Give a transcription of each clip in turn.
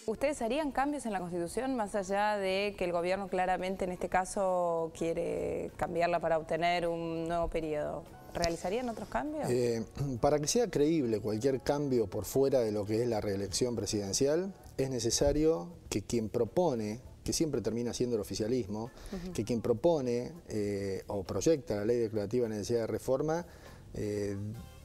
¿Ustedes harían cambios en la Constitución más allá de que el gobierno claramente en este caso quiere cambiarla para obtener un nuevo periodo? ¿Realizarían otros cambios? Para que sea creíble cualquier cambio por fuera de lo que es la reelección presidencial, es necesario que quien propone, que siempre termina siendo el oficialismo, que quien propone o proyecta la ley declarativa de necesidad de reforma,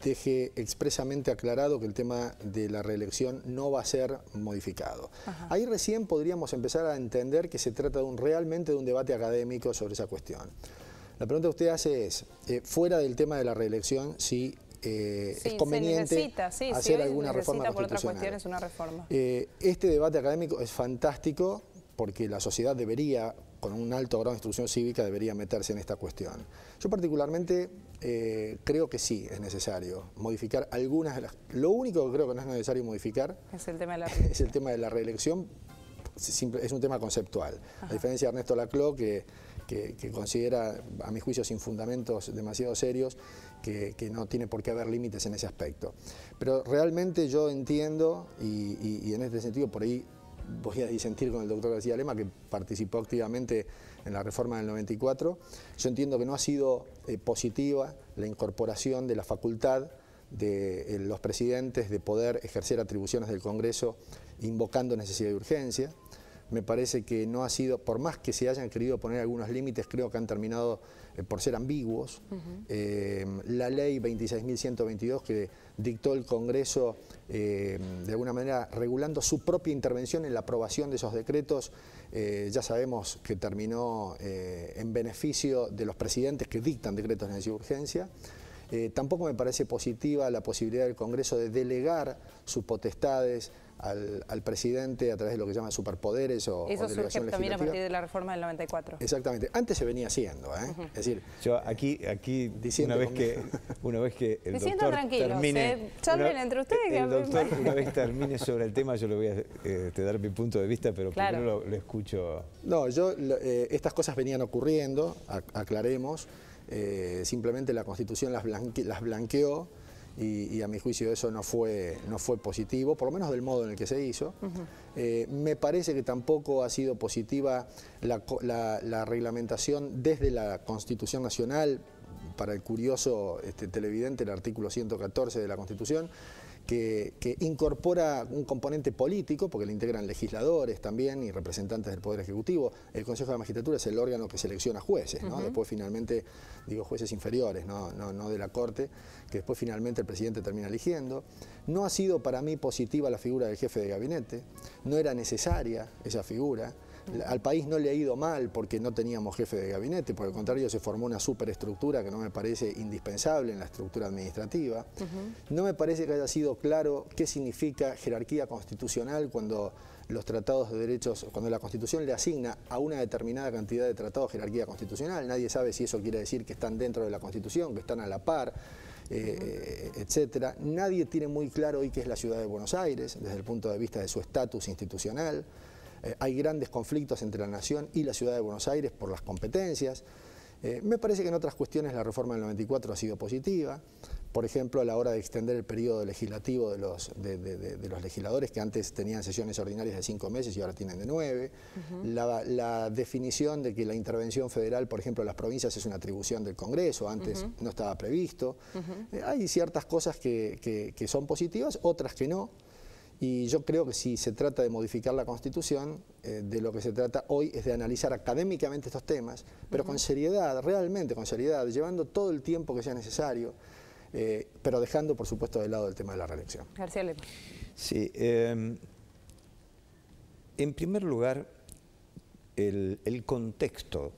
deje expresamente aclarado que el tema de la reelección no va a ser modificado. Ahí recién podríamos empezar a entender que se trata realmente de un debate académico sobre esa cuestión. La pregunta que usted hace es, fuera del tema de la reelección, si es conveniente hacer alguna reforma constitucional. Por otra cuestión es una reforma. Este debate académico es fantástico porque la sociedad debería, con un alto grado de instrucción cívica, debería meterse en esta cuestión. Yo particularmente creo que sí es necesario modificar algunas de las... Lo único que creo que no es necesario modificar es el tema de la reelección. Es un tema conceptual. A diferencia de Ernesto Laclau, que considera, a mi juicio, sin fundamentos demasiado serios, que no tiene por qué haber límites en ese aspecto. Pero realmente yo entiendo, y en este sentido por ahí voy a disentir con el doctor García Lema, que participó activamente en la reforma del 94, yo entiendo que no ha sido positiva la incorporación de la facultad de los presidentes de poder ejercer atribuciones del Congreso invocando necesidad de urgencia. Me parece que no ha sido, por más que se hayan querido poner algunos límites, creo que han terminado por ser ambiguos. La ley 26.122 que dictó el Congreso, de alguna manera regulando su propia intervención en la aprobación de esos decretos, ya sabemos que terminó en beneficio de los presidentes que dictan decretos de necesidad de urgencia. Tampoco me parece positiva la posibilidad del Congreso de delegar sus potestades al presidente a través de lo que llaman superpoderes o eso delegación surge también legislativa. a partir de la reforma del 94. Exactamente. Antes se venía haciendo, Es decir, yo aquí una vez que el doctor termine, una vez termine sobre el tema, yo le voy a dar mi punto de vista, pero primero lo escucho. No, estas cosas venían ocurriendo, aclaremos. Simplemente la Constitución las blanqueó y a mi juicio eso no fue positivo, por lo menos del modo en el que se hizo. Me parece que tampoco ha sido positiva la reglamentación desde la Constitución Nacional, para el curioso televidente, el artículo 114 de la Constitución, que incorpora un componente político, porque le integran legisladores también y representantes del Poder Ejecutivo. El Consejo de la Magistratura es el órgano que selecciona jueces, ¿no? Después finalmente, digo jueces inferiores, no de la Corte, que después finalmente el presidente termina eligiendo. No ha sido para mí positiva la figura del jefe de gabinete, no era necesaria esa figura. Al país no le ha ido mal porque no teníamos jefe de gabinete, por el contrario se formó una superestructura que no me parece indispensable en la estructura administrativa. No me parece que haya sido claro qué significa jerarquía constitucional cuando los tratados de derechos, cuando la Constitución le asigna a una determinada cantidad de tratados jerarquía constitucional. Nadie sabe si eso quiere decir que están dentro de la Constitución, que están a la par, etcétera. Nadie tiene muy claro hoy qué es la ciudad de Buenos Aires desde el punto de vista de su estatus institucional. Hay grandes conflictos entre la Nación y la Ciudad de Buenos Aires por las competencias. Me parece que en otras cuestiones la reforma del 94 ha sido positiva. Por ejemplo, a la hora de extender el periodo legislativo de los legisladores, que antes tenían sesiones ordinarias de 5 meses y ahora tienen de 9. La definición de que la intervención federal, por ejemplo, en las provincias es una atribución del Congreso, antes no estaba previsto. Hay ciertas cosas que son positivas, otras que no. Y yo creo que si se trata de modificar la Constitución, de lo que se trata hoy es de analizar académicamente estos temas, pero con seriedad, realmente con seriedad, llevando todo el tiempo que sea necesario, pero dejando, por supuesto, de lado el tema de la reelección. García Lema. Sí, en primer lugar, el contexto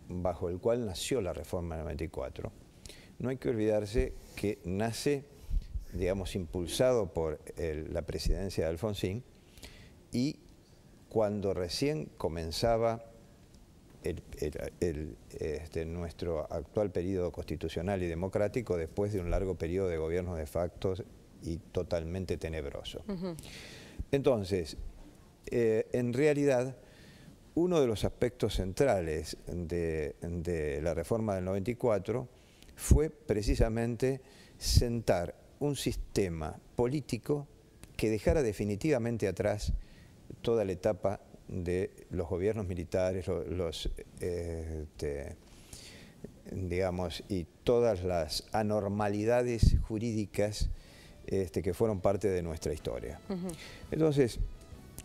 bajo el cual nació la reforma del 94, no hay que olvidarse que nace, digamos, impulsado por la presidencia de Alfonsín, y cuando recién comenzaba nuestro actual periodo constitucional y democrático, después de un largo periodo de gobiernos de facto y totalmente tenebroso. Entonces, en realidad, uno de los aspectos centrales de la reforma del 94 fue precisamente sentar un sistema político que dejara definitivamente atrás toda la etapa de los gobiernos militares, digamos, y todas las anormalidades jurídicas que fueron parte de nuestra historia. Entonces,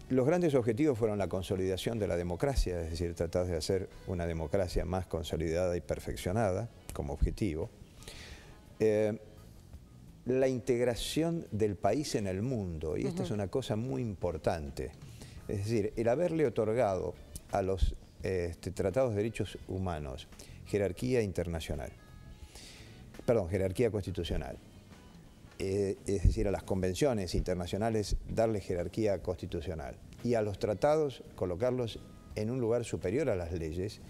los grandes objetivos fueron la consolidación de la democracia, es decir, tratar de hacer una democracia más consolidada y perfeccionada como objetivo. La integración del país en el mundo, y esta es una cosa muy importante. Es decir, el haberle otorgado a los tratados de derechos humanos jerarquía internacional, perdón, jerarquía constitucional, es decir, a las convenciones internacionales darle jerarquía constitucional y a los tratados colocarlos en un lugar superior a las leyes,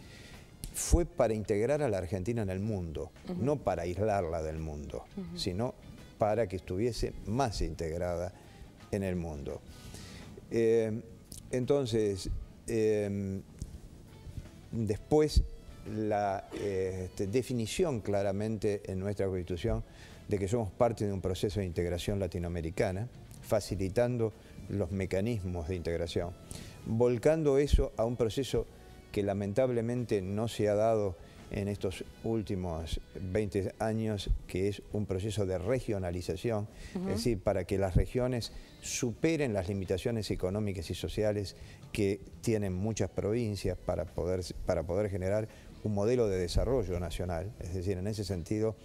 fue para integrar a la Argentina en el mundo, no para aislarla del mundo, sino para que estuviese más integrada en el mundo. Entonces, después la definición claramente en nuestra Constitución de que somos parte de un proceso de integración latinoamericana, facilitando los mecanismos de integración, volcando eso a un proceso que lamentablemente no se ha dado en estos últimos 20 años, que es un proceso de regionalización, es decir, para que las regiones superen las limitaciones económicas y sociales que tienen muchas provincias para poder generar un modelo de desarrollo nacional. Es decir, en ese sentido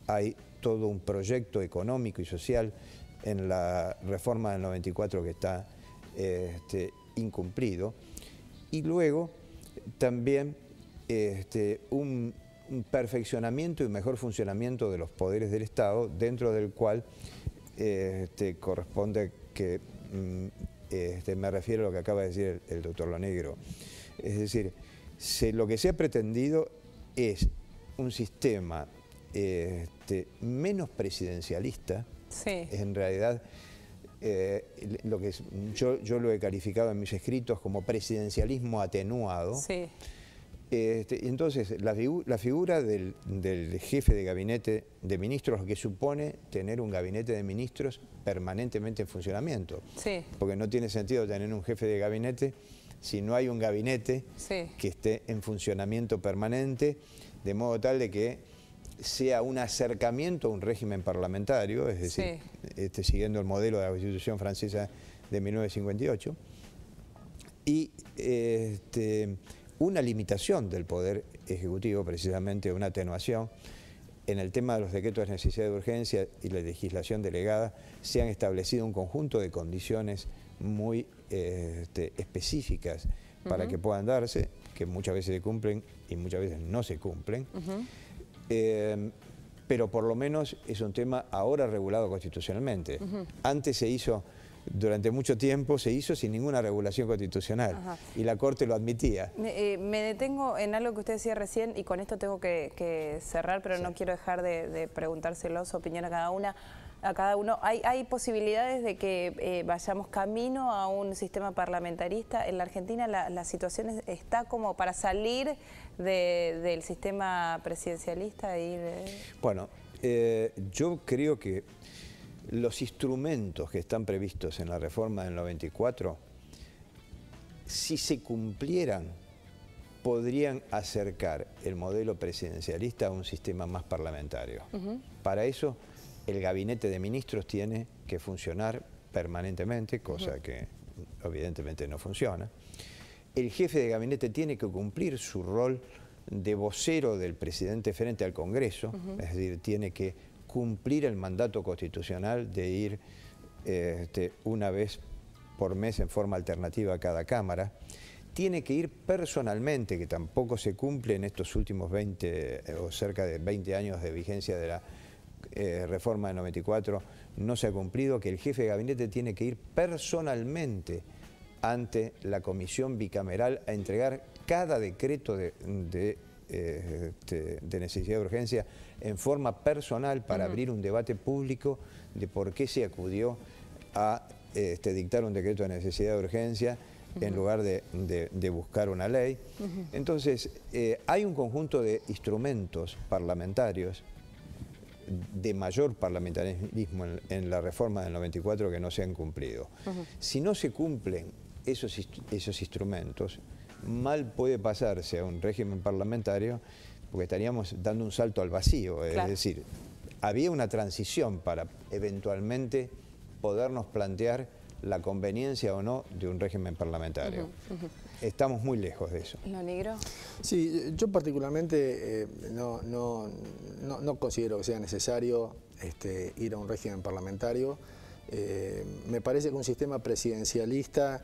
hay todo un proyecto económico y social en la reforma del 94 que está incumplido. Y luego también un perfeccionamiento y mejor funcionamiento de los poderes del Estado, dentro del cual corresponde que me refiero a lo que acaba de decir el doctor Lonegro. Es decir, lo que se ha pretendido es un sistema menos presidencialista. Sí. En realidad, lo que yo lo he calificado en mis escritos como presidencialismo atenuado. Sí. Entonces, la figura del jefe de gabinete de ministros, lo que supone tener un gabinete de ministros permanentemente en funcionamiento. Sí. Porque no tiene sentido tener un jefe de gabinete si no hay un gabinete que esté en funcionamiento permanente, de modo tal de que sea un acercamiento a un régimen parlamentario, es decir, siguiendo el modelo de la Constitución francesa de 1958, y una limitación del Poder Ejecutivo, precisamente una atenuación. En el tema de los decretos de necesidad de urgencia y la legislación delegada se han establecido un conjunto de condiciones muy específicas para que puedan darse, que muchas veces se cumplen y muchas veces no se cumplen. Pero por lo menos es un tema ahora regulado constitucionalmente. Antes se hizo, durante mucho tiempo se hizo sin ninguna regulación constitucional y la Corte lo admitía. Me detengo en algo que usted decía recién y con esto tengo que cerrar, pero no quiero dejar de preguntárselo su opinión a cada uno. ¿Hay posibilidades de que vayamos camino a un sistema parlamentarista? En la Argentina la situación está como para salir del sistema presidencialista e ir... Bueno, yo creo que los instrumentos que están previstos en la reforma del 94, si se cumplieran, podrían acercar el modelo presidencialista a un sistema más parlamentario. Para eso, el gabinete de ministros tiene que funcionar permanentemente, cosa que evidentemente no funciona. El jefe de gabinete tiene que cumplir su rol de vocero del presidente frente al Congreso, es decir, tiene que cumplir el mandato constitucional de ir una vez por mes en forma alternativa a cada Cámara. Tiene que ir personalmente, que tampoco se cumple en estos últimos 20 o cerca de 20 años de vigencia de la reforma del 94, no se ha cumplido, que el jefe de gabinete tiene que ir personalmente ante la comisión bicameral a entregar cada decreto de necesidad de urgencia en forma personal para abrir un debate público de por qué se acudió a dictar un decreto de necesidad de urgencia en lugar de buscar una ley. Entonces, hay un conjunto de instrumentos parlamentarios de mayor parlamentarismo en la reforma del 94 que no se han cumplido. Si no se cumplen esos instrumentos, mal puede pasarse a un régimen parlamentario porque estaríamos dando un salto al vacío. Claro. Es decir, había una transición para eventualmente podernos plantear la conveniencia o no de un régimen parlamentario. Estamos muy lejos de eso. ¿Lo negro? Sí, yo particularmente no considero que sea necesario ir a un régimen parlamentario. Me parece que un sistema presidencialista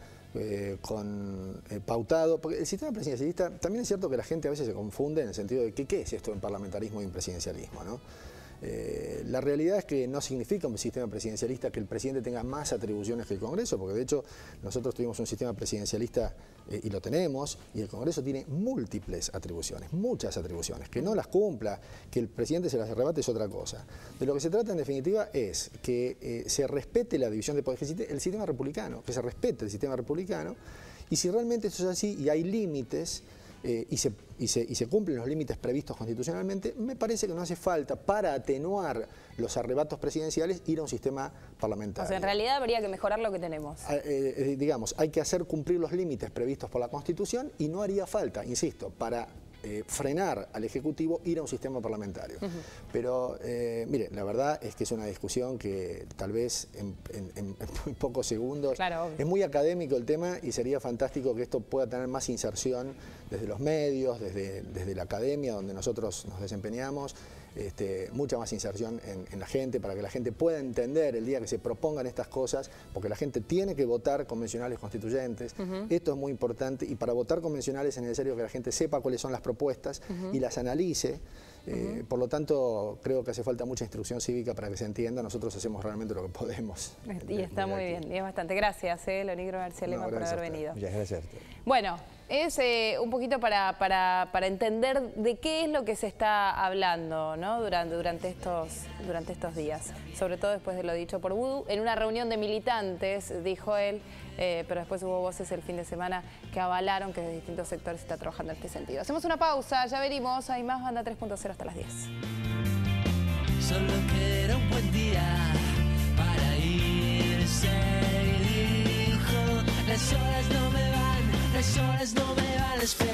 pautado, porque el sistema presidencialista, también es cierto que la gente a veces se confunde en el sentido de que ¿qué es esto en parlamentarismo y en presidencialismo, ¿no? La realidad es que no significa un sistema presidencialista que el presidente tenga más atribuciones que el Congreso, porque de hecho nosotros tuvimos un sistema presidencialista y lo tenemos, y el Congreso tiene múltiples atribuciones, muchas atribuciones. Que no las cumpla, que el presidente se las arrebate es otra cosa. De lo que se trata en definitiva es que se respete la división de poderes, el sistema republicano, que se respete el sistema republicano, y si realmente eso es así y hay límites, y se cumplen los límites previstos constitucionalmente, me parece que no hace falta, para atenuar los arrebatos presidenciales, ir a un sistema parlamentario. O sea, en realidad habría que mejorar lo que tenemos. Digamos, hay que hacer cumplir los límites previstos por la Constitución y no haría falta, insisto, para frenar al Ejecutivo, ir a un sistema parlamentario. Pero, mire, la verdad es que es una discusión que tal vez en muy pocos segundos, claro, es muy académico el tema y sería fantástico que esto pueda tener más inserción desde los medios, desde la academia donde nosotros nos desempeñamos, mucha más inserción en la gente, para que la gente pueda entender el día que se propongan estas cosas, porque la gente tiene que votar convencionales constituyentes. Esto es muy importante, y para votar convencionales es necesario que la gente sepa cuáles son las propuestas y las analice. Por lo tanto, creo que hace falta mucha instrucción cívica para que se entienda. Nosotros hacemos realmente lo que podemos. Y está muy bien, y es bastante. Gracias, Lonigro García Lema, por haber venido. Muchas gracias. Bueno, es un poquito para entender de qué es lo que se está hablando, ¿no? durante estos días, sobre todo después de lo dicho por Vudú. En una reunión de militantes, dijo él, pero después hubo voces el fin de semana que avalaron que desde distintos sectores se está trabajando en este sentido. Hacemos una pausa, ya venimos, hay más Banda 3.0 hasta las 10. Solo que era un buen día para irse, y dijo, las horas no me van a esperar.